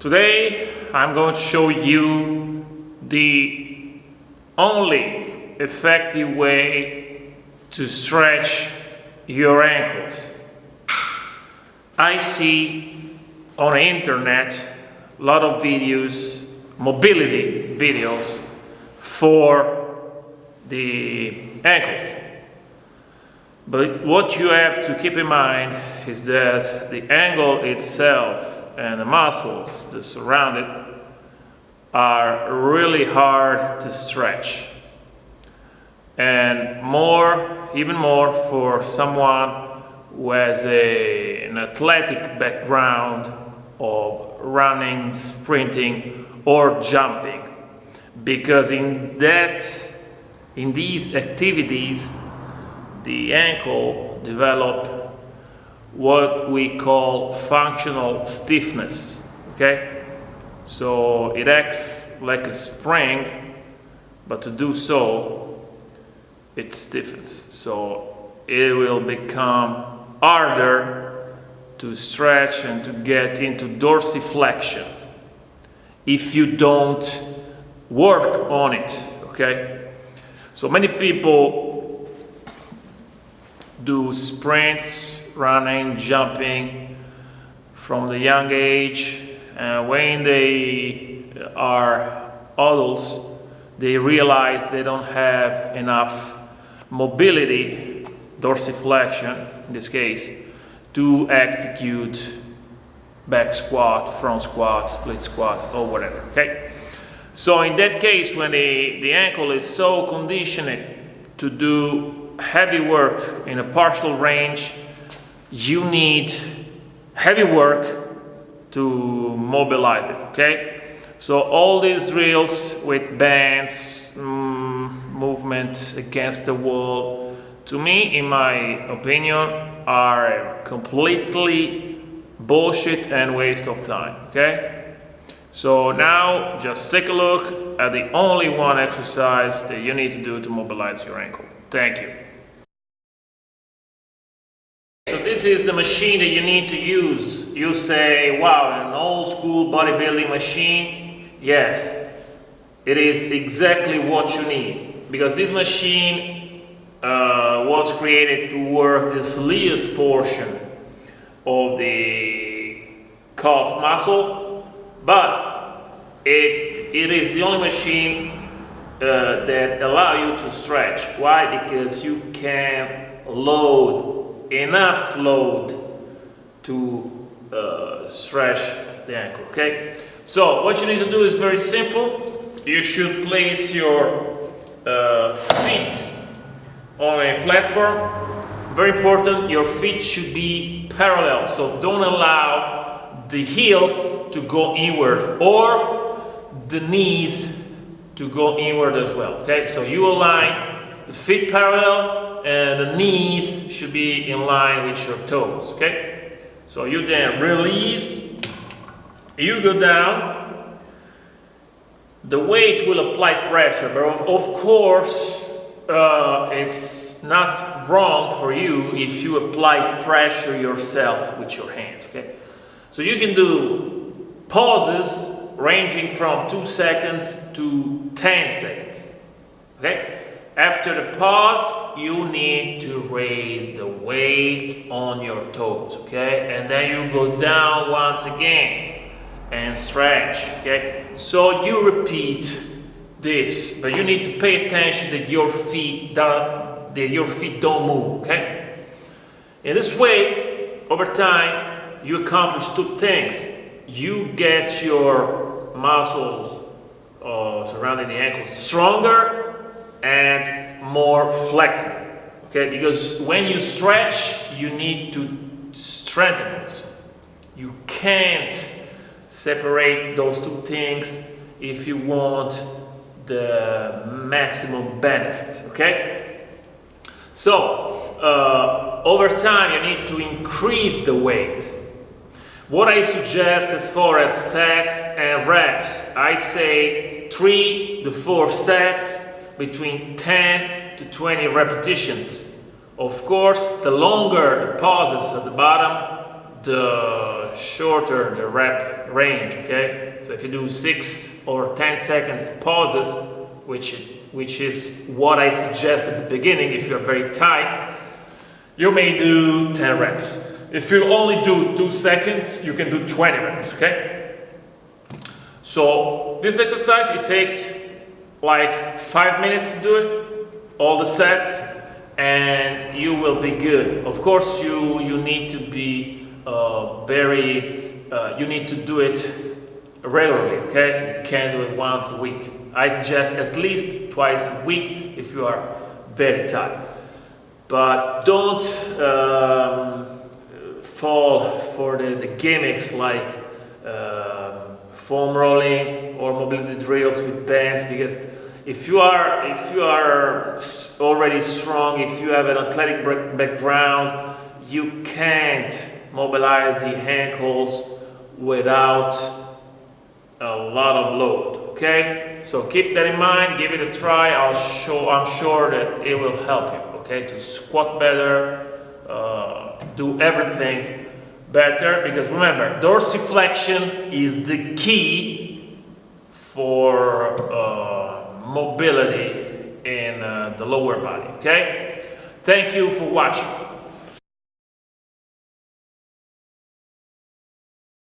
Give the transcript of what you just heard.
Today I'm going to show you the only effective way to stretch your ankles. I see on the internet a lot of videos, mobility videos for the ankles. But what you have to keep in mind is that the ankle itself and the muscles that surround it are really hard to stretch. And even more for someone who has an athletic background of running, sprinting, or jumping. Because in these activities, the ankle develops what we call functional stiffness, okay? So it acts like a spring, but to do so, it stiffens. So it will become harder to stretch and to get into dorsiflexion if you don't work on it, okay? So many people do sprints, running, jumping from the young age, and when they are adults, they realize they don't have enough mobility, dorsiflexion in this case, to execute back squat, front squat, split squats, or whatever, okay? So in that case, when the ankle is so conditioned to do heavy work in a partial range, you need heavy work to mobilize it, okay? So all these drills with bands, movement against the wall, to me, in my opinion, are completely bullshit and waste of time, okay? So now just take a look at the only one exercise that you need to do to mobilize your ankle. Thank you. So this is the machine that you need to use. You say, wow, an old school bodybuilding machine. Yes, it is exactly what you need. Because this machine was created to work the soleus portion of the calf muscle, but it is the only machine that allows you to stretch. Why? Because you can load enough load to stretch the ankle, okay? So what you need to do is very simple. You should place your feet on a platform. Very important, your feet should be parallel, so don't allow the heels to go inward or the knees to go inward as well, okay? So you align the feet parallel and the knees should be in line with your toes, okay? So you then release, you go down, the weight will apply pressure, but of course it's not wrong for you if you apply pressure yourself with your hands, okay? So you can do pauses ranging from 2 seconds to 10 seconds, okay? After the pause, you need to raise the weight on your toes, okay? And then you go down once again and stretch, okay? So you repeat this, but you need to pay attention that your feet don't move, okay? In this way, over time, you accomplish two things. You get your muscles surrounding the ankles stronger and more flexible, okay? Because when you stretch, you need to strengthen it. You can't separate those two things if you want the maximum benefit, okay? So over time, you need to increase the weight. What I suggest as far as sets and reps, I say 3 to 4 sets between 10 to 20 repetitions. Of course, the longer the pauses at the bottom, the shorter the rep range, okay? So if you do 6 or 10 seconds pauses, which is what I suggest at the beginning, if you're very tight, you may do 10 reps. If you only do 2 seconds, you can do 20 reps, okay? So this exercise, it takes like 5 minutes to do it, all the sets, and you will be good. Of course, you need to be you need to do it regularly, okay? You can't do it once a week. I suggest at least twice a week if you are very tired. But don't fall for the gimmicks like foam rolling or mobility drills with bands, because if you are already strong, if you have an athletic background, you can't mobilize the ankles without a lot of load, okay? So keep that in mind, give it a try. I'm sure that it will help you, okay, to squat better, do everything better, because remember, dorsiflexion is the key for mobility in the lower body, okay? Thank you for watching.